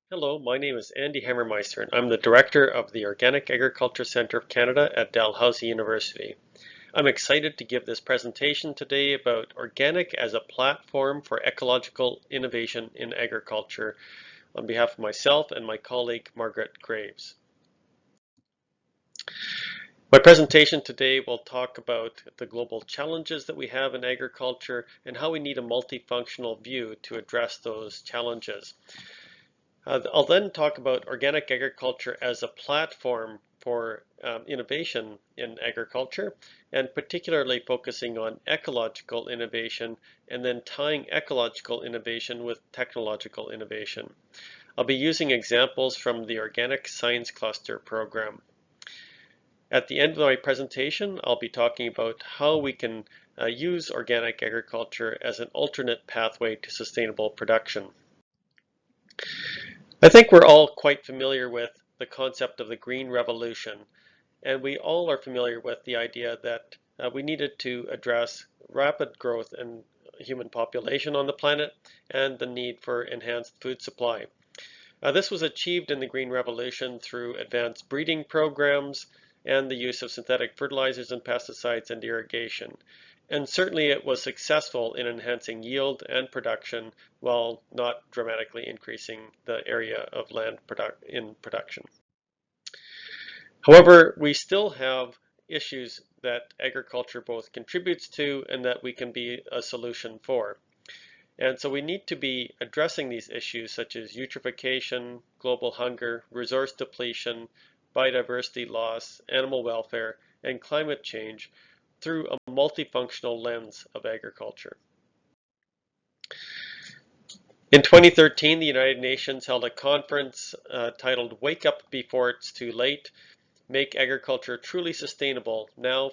Hello, my name is Andy Hammermeister, and I'm the Director of the Organic Agriculture Centre of Canada at Dalhousie University. I'm excited to give this presentation today about organic as a platform for ecological innovation in agriculture on behalf of myself and my colleague Margaret Graves. My presentation today will talk about the global challenges that we have in agriculture and how we need a multifunctional view to address those challenges. I'll then talk about organic agriculture as a platform for innovation in agriculture, and particularly focusing on ecological innovation and then tying ecological innovation with technological innovation. I'll be using examples from the Organic Science Cluster program. At the end of my presentation, I'll be talking about how we can use organic agriculture as an alternate pathway to sustainable production. I think we're all quite familiar with the concept of the Green Revolution, and we all are familiar with the idea that we needed to address rapid growth in human population on the planet and the need for enhanced food supply. This was achieved in the Green Revolution through advanced breeding programs and the use of synthetic fertilizers and pesticides and irrigation. And certainly it was successful in enhancing yield and production while not dramatically increasing the area of land in production. However, we still have issues that agriculture both contributes to and that we can be a solution for. And so we need to be addressing these issues such as eutrophication, global hunger, resource depletion, biodiversity loss, animal welfare, and climate change through a multifunctional lens of agriculture. In 2013, the United Nations held a conference titled Wake Up Before It's Too Late, Make Agriculture Truly Sustainable Now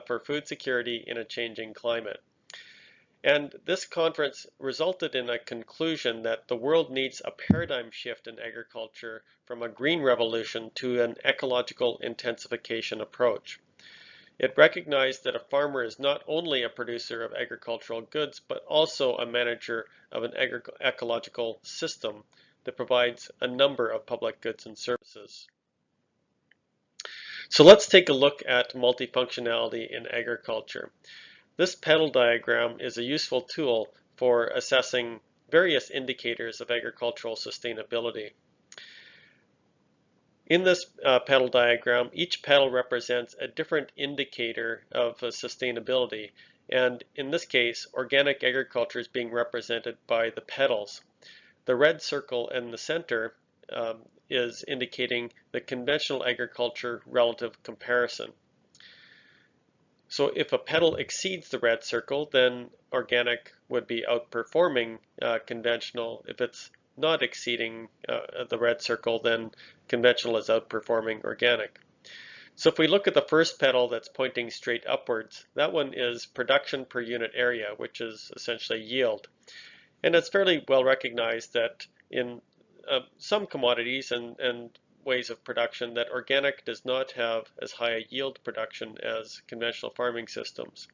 for Food Security in a Changing Climate. And this conference resulted in a conclusion that the world needs a paradigm shift in agriculture from a green revolution to an ecological intensification approach. It recognized that a farmer is not only a producer of agricultural goods, but also a manager of an ecological system that provides a number of public goods and services. So let's take a look at multifunctionality in agriculture. This petal diagram is a useful tool for assessing various indicators of agricultural sustainability. In this petal diagram, each petal represents a different indicator of sustainability, and in this case, organic agriculture is being represented by the petals. The red circle in the center is indicating the conventional agriculture relative comparison. So if a petal exceeds the red circle, then organic would be outperforming conventional. If it's not exceeding the red circle, then conventional is outperforming organic. So if we look at the first petal that's pointing straight upwards, that one is production per unit area, which is essentially yield. And it's fairly well recognized that in some commodities and ways of production that organic does not have as high a yield production as conventional farming systems.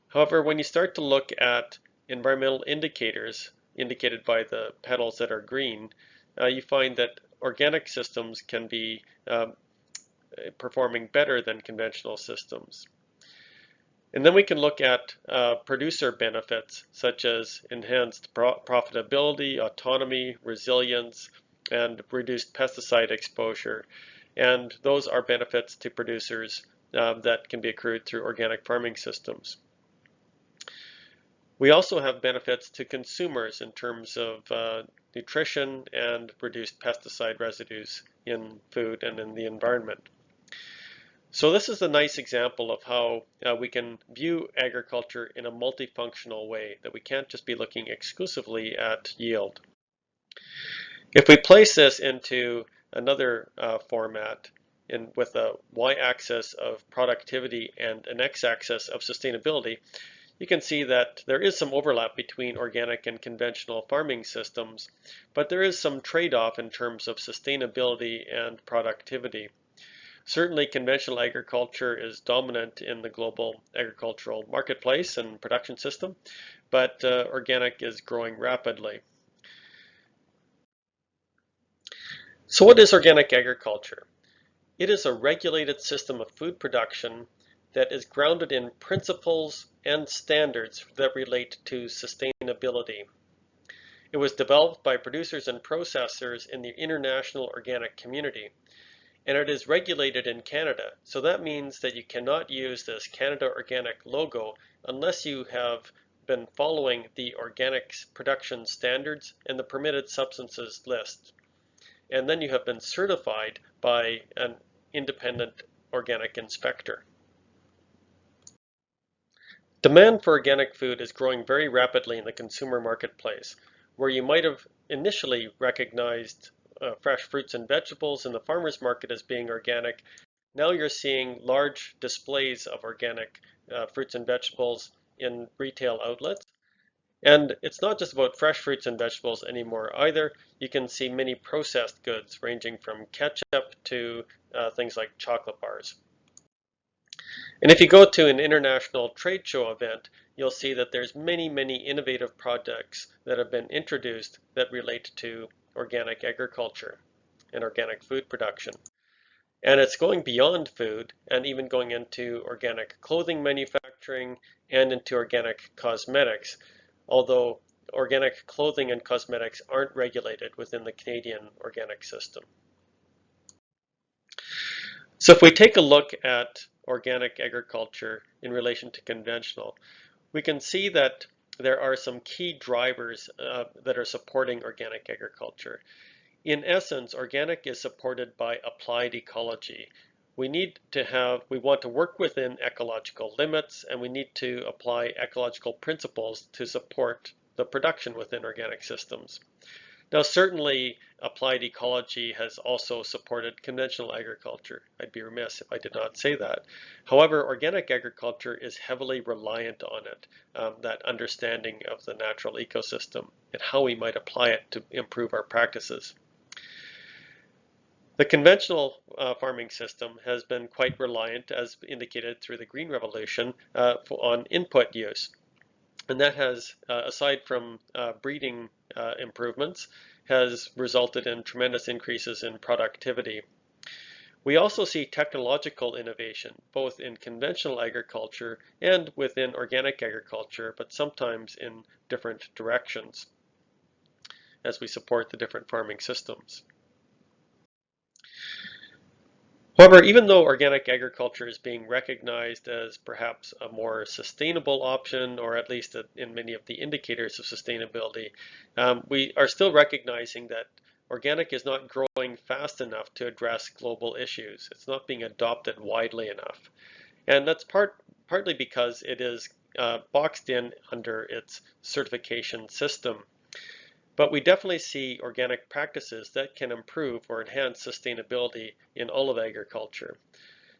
However, when you start to look at environmental indicators indicated by the petals that are green, you find that organic systems can be performing better than conventional systems. And then we can look at producer benefits such as enhanced profitability, autonomy, resilience, and reduced pesticide exposure. And those are benefits to producers that can be accrued through organic farming systems. We also have benefits to consumers in terms of nutrition and reduced pesticide residues in food and in the environment. So this is a nice example of how we can view agriculture in a multifunctional way, that we can't just be looking exclusively at yield. If we place this into another format with a y-axis of productivity and an x-axis of sustainability, you can see that there is some overlap between organic and conventional farming systems, but there is some trade-off in terms of sustainability and productivity. Certainly, conventional agriculture is dominant in the global agricultural marketplace and production system, but organic is growing rapidly. So what is organic agriculture? It is a regulated system of food production that is grounded in principles and standards that relate to sustainability. It was developed by producers and processors in the international organic community, and it is regulated in Canada. So that means that you cannot use this Canada Organic logo unless you have been following the organic production standards and the permitted substances list. And then you have been certified by an independent organic inspector. Demand for organic food is growing very rapidly in the consumer marketplace, where you might have initially recognized fresh fruits and vegetables in the farmer's market as being organic. Now you're seeing large displays of organic fruits and vegetables in retail outlets. And it's not just about fresh fruits and vegetables anymore either. You can see many processed goods ranging from ketchup to things like chocolate bars. And if you go to an international trade show event, you'll see that there's many innovative projects that have been introduced that relate to organic agriculture and organic food production. And it's going beyond food and even going into organic clothing manufacturing and into organic cosmetics, although organic clothing and cosmetics aren't regulated within the Canadian organic system. So if we take a look at organic agriculture in relation to conventional, we can see that there are some key drivers that are supporting organic agriculture. In essence, organic is supported by applied ecology. We want to work within ecological limits, and we need to apply ecological principles to support the production within organic systems. Now, certainly, applied ecology has also supported conventional agriculture. I'd be remiss if I did not say that. However, organic agriculture is heavily reliant on it, that understanding of the natural ecosystem and how we might apply it to improve our practices. The conventional farming system has been quite reliant, as indicated through the Green Revolution, on input use. And that has, aside from breeding improvements, has resulted in tremendous increases in productivity. We also see technological innovation, both in conventional agriculture and within organic agriculture, but sometimes in different directions as we support the different farming systems. However, even though organic agriculture is being recognized as perhaps a more sustainable option, or at least in many of the indicators of sustainability, we are still recognizing that organic is not growing fast enough to address global issues. It's not being adopted widely enough. And that's partly because it is boxed in under its certification system. But we definitely see organic practices that can improve or enhance sustainability in all of agriculture.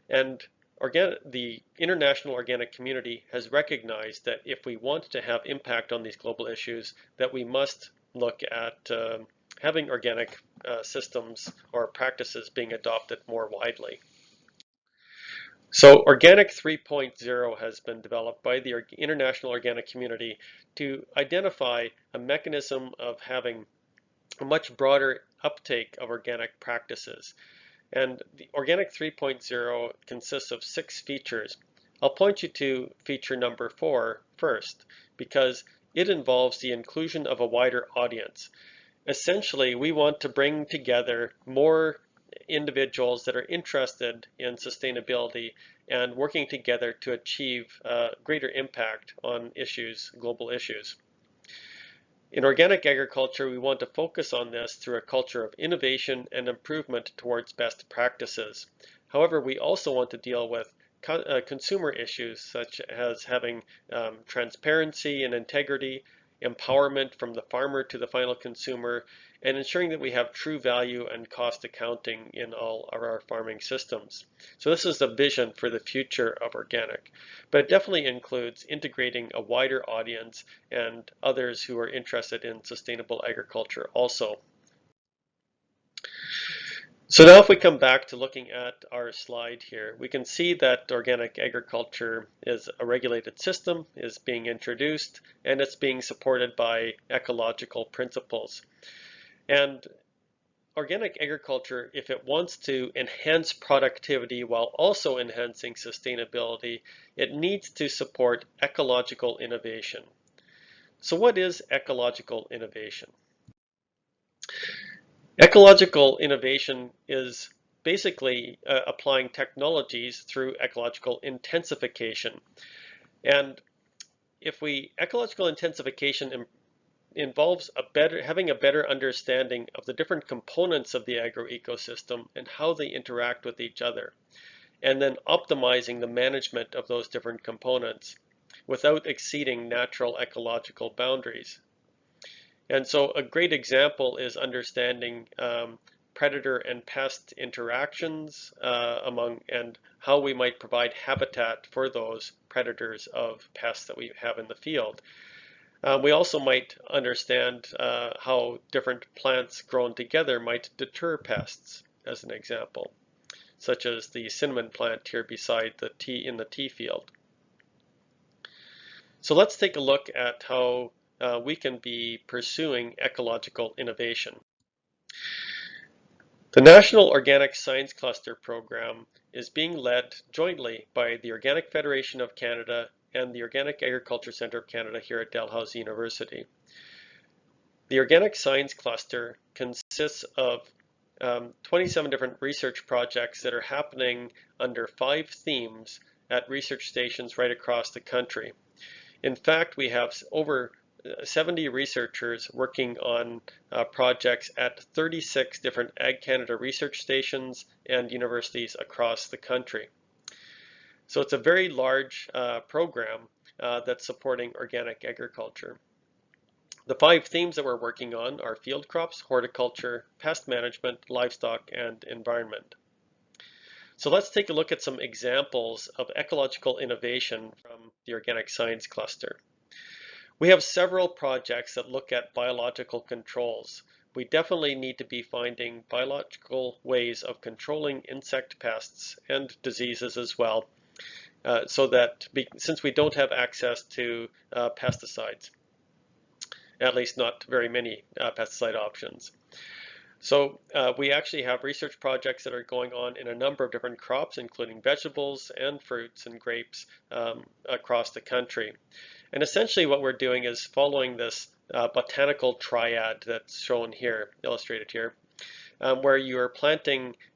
And the international organic community has recognized that if we want to have impact on these global issues, that we must look at having organic systems or practices being adopted more widely. So Organic 3.0 has been developed by the international organic community to identify a mechanism of having a much broader uptake of organic practices. And the Organic 3.0 consists of 6 features. I'll point you to feature number 4 first, because it involves the inclusion of a wider audience. Essentially, we want to bring together more individuals that are interested in sustainability and working together to achieve greater impact on global issues. In organic agriculture, we want to focus on this through a culture of innovation and improvement towards best practices. However, we also want to deal with consumer issues such as having transparency and integrity, empowerment from the farmer to the final consumer, and ensuring that we have true value and cost accounting in all of our farming systems. So this is the vision for the future of organic, but it definitely includes integrating a wider audience and others who are interested in sustainable agriculture also. So now if we come back to looking at our slide here, we can see that organic agriculture is a regulated system, is being introduced, and it's being supported by ecological principles. And organic agriculture, if it wants to enhance productivity while also enhancing sustainability, it needs to support ecological innovation. So what is ecological innovation? Ecological innovation is basically applying technologies through ecological intensification. And ecological intensification involves having a better understanding of the different components of the agroecosystem and how they interact with each other, and then optimizing the management of those different components without exceeding natural ecological boundaries. And so a great example is understanding predator and pest interactions and how we might provide habitat for those predators of pests that we have in the field. We also might understand how different plants grown together might deter pests, as an example, such as the cinnamon plant here beside the tea in the tea field. So let's take a look at how we can be pursuing ecological innovation. The National Organic Science Cluster program is being led jointly by the Organic Federation of Canada and the Organic Agriculture Centre of Canada here at Dalhousie University. The Organic Science Cluster consists of 27 different research projects that are happening under 5 themes at research stations right across the country. In fact, we have over 70 researchers working on projects at 36 different Ag Canada research stations and universities across the country. So it's a very large program that's supporting organic agriculture. The 5 themes that we're working on are field crops, horticulture, pest management, livestock, and environment. So let's take a look at some examples of ecological innovation from the Organic Science Cluster. We have several projects that look at biological controls. We definitely need to be finding biological ways of controlling insect pests and diseases as well, since we don't have access to pesticides, at least not very many pesticide options. So we actually have research projects that are going on in a number of different crops, including vegetables and fruits and grapes across the country. And essentially what we're doing is following this botanical triad that's shown here, illustrated here, where you are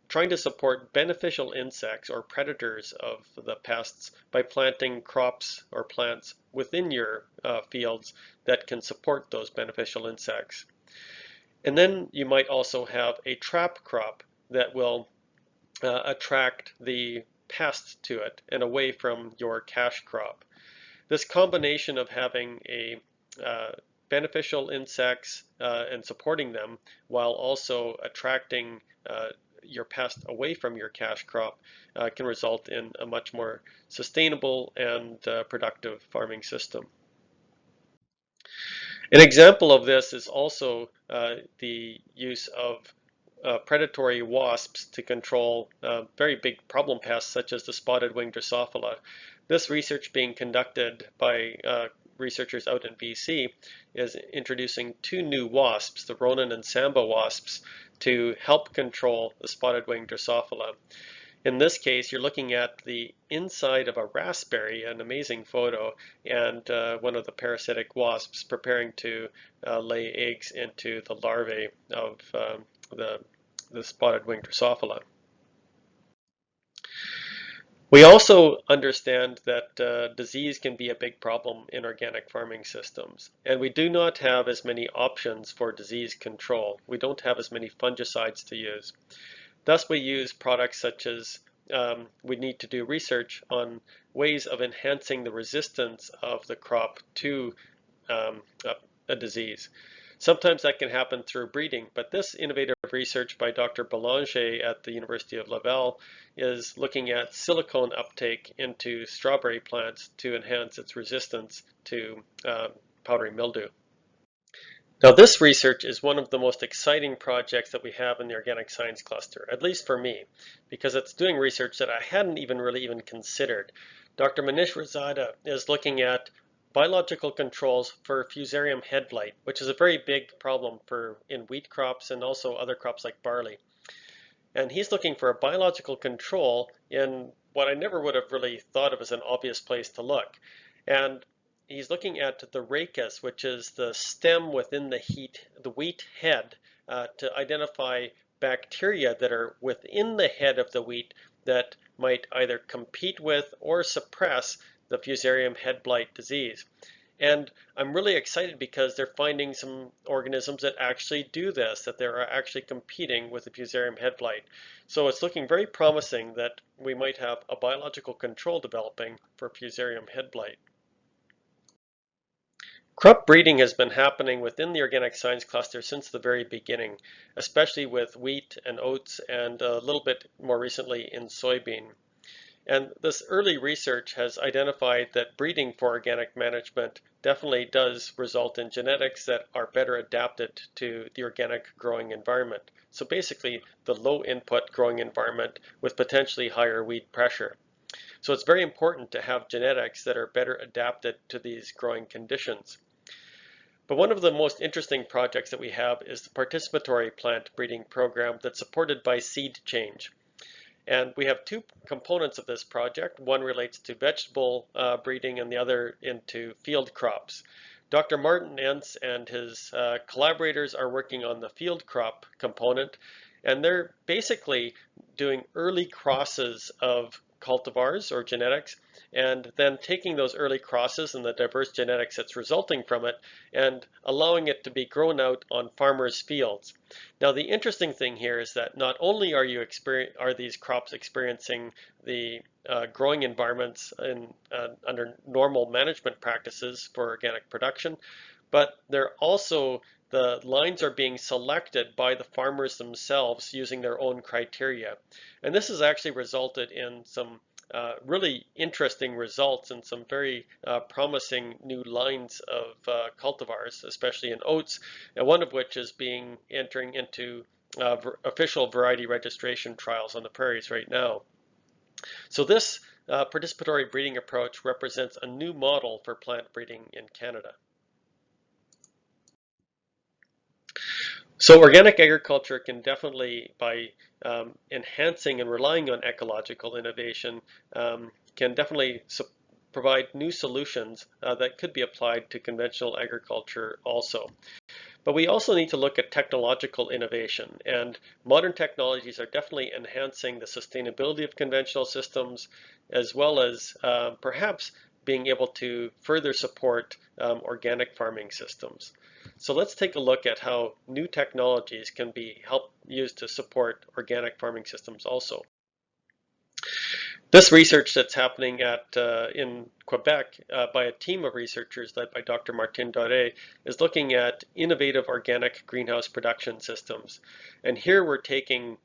trying to support beneficial insects or predators of the pests by planting crops or plants within your fields that can support those beneficial insects. And then you might also have a trap crop that will attract the pest to it and away from your cash crop. This combination of having a beneficial insects and supporting them while also attracting your pest away from your cash crop can result in a much more sustainable and productive farming system. An example of this is also the use of predatory wasps to control very big problem pests such as the spotted wing Drosophila. This research being conducted by researchers out in BC is introducing 2 new wasps, the Ronan and Samba wasps, to help control the spotted wing Drosophila. In this case, you're looking at the inside of a raspberry, an amazing photo, and one of the parasitic wasps preparing to lay eggs into the larvae of the spotted wing Drosophila. We also understand that disease can be a big problem in organic farming systems, and we do not have as many options for disease control. We don't have as many fungicides to use. Thus, we use products such as we need to do research on ways of enhancing the resistance of the crop to a disease. Sometimes that can happen through breeding, but this innovative research by Dr. Belanger at the University of Laval is looking at silicone uptake into strawberry plants to enhance its resistance to powdery mildew. Now, this research is one of the most exciting projects that we have in the Organic Science Cluster, at least for me, because it's doing research that I hadn't even considered. Dr. Manish Razada is looking at biological controls for fusarium head blight, which is a very big problem in wheat crops and also other crops like barley. And he's looking for a biological control in what I never would have really thought of as an obvious place to look. And he's looking at the rachis, which is the stem within the wheat head, to identify bacteria that are within the head of the wheat that might either compete with or suppress the fusarium head blight disease. And I'm really excited because they're finding some organisms that actually do this, that they're actually competing with the fusarium head blight. So it's looking very promising that we might have a biological control developing for fusarium head blight. Crop breeding has been happening within the organic science cluster since the very beginning, especially with wheat and oats and a little bit more recently in soybean. And this early research has identified that breeding for organic management definitely does result in genetics that are better adapted to the organic growing environment. So basically, the low input growing environment with potentially higher weed pressure. So it's very important to have genetics that are better adapted to these growing conditions. But one of the most interesting projects that we have is the participatory plant breeding program that's supported by seed change. And we have two components of this project. One relates to vegetable breeding and the other into field crops. Dr. Martin Entz and his collaborators are working on the field crop component, and they're basically doing early crosses of cultivars or genetics, and then taking those early crosses and the diverse genetics that's resulting from it and allowing it to be grown out on farmers' fields. Now, the interesting thing here is that not only are these crops experiencing the growing environments under normal management practices for organic production, but the lines are being selected by the farmers themselves using their own criteria. And this has actually resulted in some really interesting results and some very promising new lines of cultivars, especially in oats, and one of which is entering into official variety registration trials on the prairies right now. So this participatory breeding approach represents a new model for plant breeding in Canada. So organic agriculture can definitely, by enhancing and relying on ecological innovation, can definitely provide new solutions that could be applied to conventional agriculture also. But we also need to look at technological innovation, and modern technologies are definitely enhancing the sustainability of conventional systems, as well as perhaps being able to further support organic farming systems. So let's take a look at how new technologies can be used to support organic farming systems also. This research that's happening in Quebec by a team of researchers led by Dr. Martin Doré is looking at innovative organic greenhouse production systems. And here we're taking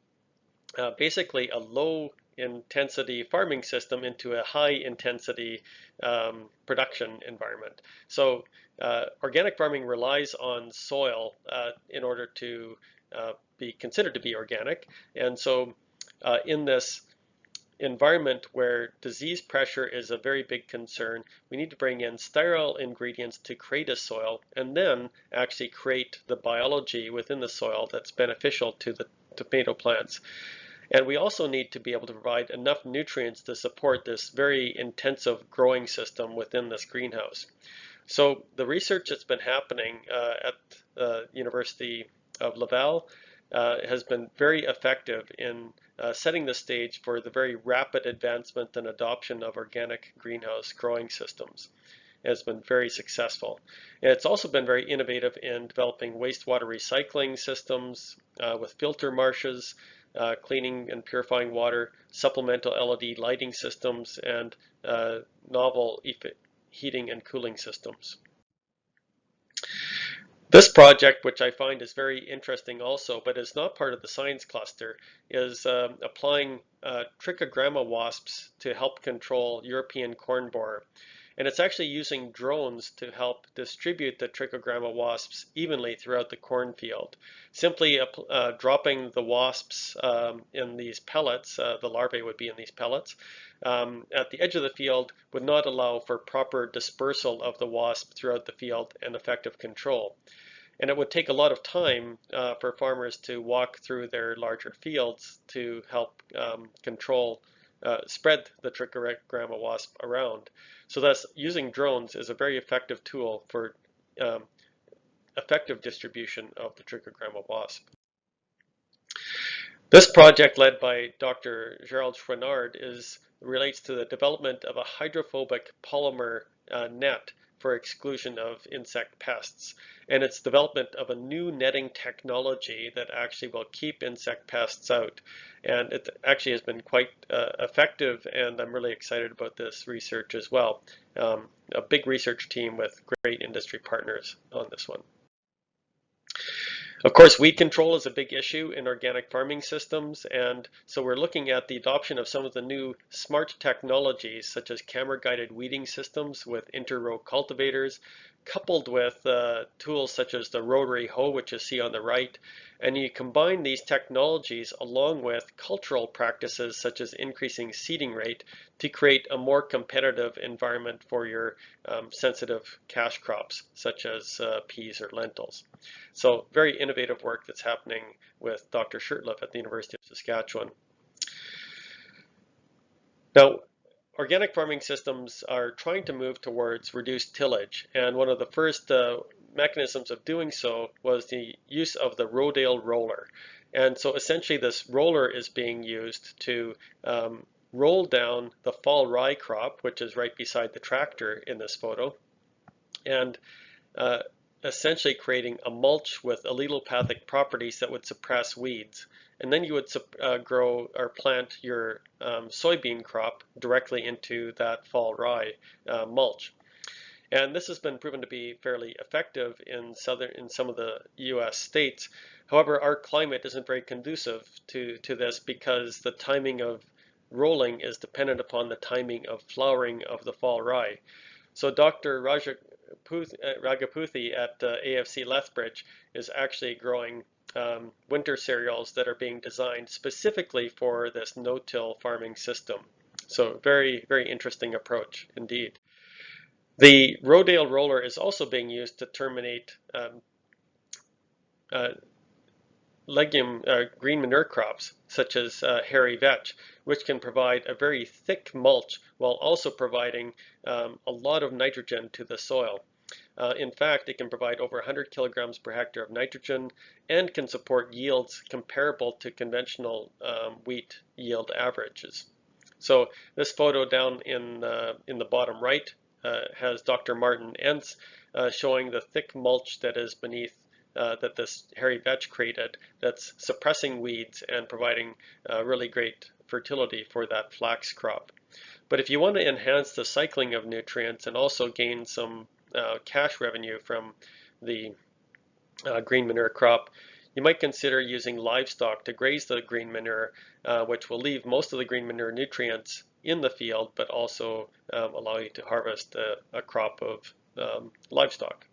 basically a low intensity farming system into a high intensity production environment. So organic farming relies on soil in order to be considered to be organic. And so in this environment where disease pressure is a very big concern, we need to bring in sterile ingredients to create a soil and then actually create the biology within the soil that's beneficial to the tomato plants. And we also need to be able to provide enough nutrients to support this very intensive growing system within this greenhouse. So the research that's been happening at the University of Laval has been very effective in setting the stage for the very rapid advancement and adoption of organic greenhouse growing systems. It has been very successful. And it's also been very innovative in developing wastewater recycling systems with filter marshes, cleaning and purifying water, supplemental LED lighting systems, and novel heating and cooling systems. This project, which I find is very interesting also, but is not part of the science cluster, is applying trichogramma wasps to help control European corn borer. And it's actually using drones to help distribute the trichogramma wasps evenly throughout the cornfield. Simply dropping the wasps in these pellets, the larvae would be in these pellets, at the edge of the field would not allow for proper dispersal of the wasp throughout the field and effective control. And it would take a lot of time for farmers to walk through their larger fields to help spread the trichogramma wasp around. So thus, using drones is a very effective tool for um, effective distribution of the trichogramma wasp. This project, led by Dr. Gerald Chouinard, relates to the development of a hydrophobic polymer net for exclusion of insect pests, and its development of a new netting technology that actually will keep insect pests out. And it actually has been quite effective, and I'm really excited about this research as well. A big research team with great industry partners on this one. Of course, weed control is a big issue in organic farming systems, and so we're looking at the adoption of some of the new smart technologies, such as camera-guided weeding systems with inter-row cultivators, coupled with tools such as the rotary hoe, which you see on the right. And you combine these technologies along with cultural practices such as increasing seeding rate to create a more competitive environment for your sensitive cash crops, such as peas or lentils. So very innovative work that's happening with Dr. Shurtleff at the University of Saskatchewan. Now, organic farming systems are trying to move towards reduced tillage, and one of the first mechanisms of doing so was the use of the Rodale roller. And so essentially this roller is being used to roll down the fall rye crop, which is right beside the tractor in this photo, and essentially creating a mulch with allelopathic properties that would suppress weeds. And then you would grow or plant your soybean crop directly into that fall rye mulch. And this has been proven to be fairly effective in some of the US states. However, our climate isn't very conducive to this because the timing of rolling is dependent upon the timing of flowering of the fall rye. So Dr. Ragaputhi at AFC Lethbridge is actually growing winter cereals that are being designed specifically for this no-till farming system. So very, very interesting approach indeed. The Rodale roller is also being used to terminate green manure crops such as hairy vetch, which can provide a very thick mulch while also providing a lot of nitrogen to the soil. In fact, it can provide over 100 kilograms per hectare of nitrogen and can support yields comparable to conventional wheat yield averages. So this photo down in the bottom right has Dr. Martin Entz showing the thick mulch that is beneath that this hairy vetch created that's suppressing weeds and providing really great fertility for that flax crop. But if you want to enhance the cycling of nutrients and also gain some cash revenue from the green manure crop, you might consider using livestock to graze the green manure, which will leave most of the green manure nutrients in the field, but also allow you to harvest a crop of livestock.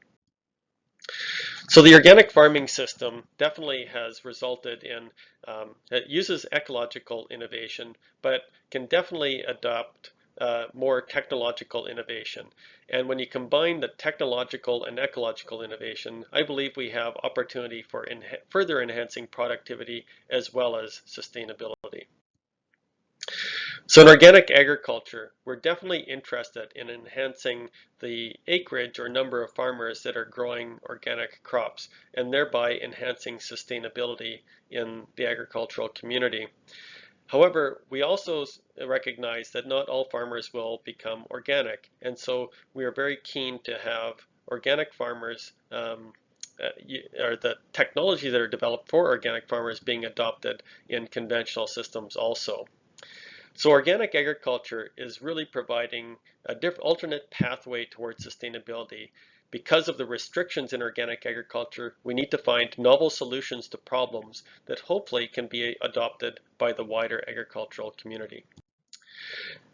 So the organic farming system definitely has resulted in, it uses ecological innovation, but can definitely adopt more technological innovation. And when you combine the technological and ecological innovation, I believe we have opportunity for further enhancing productivity as well as sustainability. So in organic agriculture, we're definitely interested in enhancing the acreage or number of farmers that are growing organic crops and thereby enhancing sustainability in the agricultural community. However, we also recognize that not all farmers will become organic, and so we are very keen to have organic farmers or the technology that are developed for organic farmers being adopted in conventional systems also. So organic agriculture is really providing a alternate pathway towards sustainability. Because of the restrictions in organic agriculture, we need to find novel solutions to problems that hopefully can be adopted by the wider agricultural community.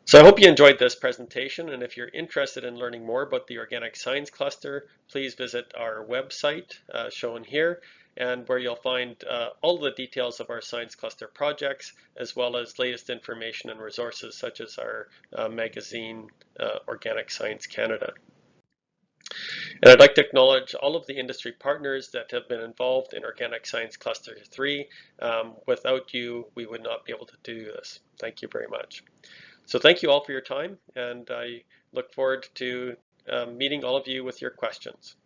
So I hope you enjoyed this presentation, and if you're interested in learning more about the Organic Science Cluster, please visit our website shown here, and where you'll find all the details of our Science Cluster projects, as well as latest information and resources such as our magazine, Organic Science Canada. And I'd like to acknowledge all of the industry partners that have been involved in Organic Science Cluster 3. Without you, we would not be able to do this. Thank you very much. So thank you all for your time, and I look forward to meeting all of you with your questions.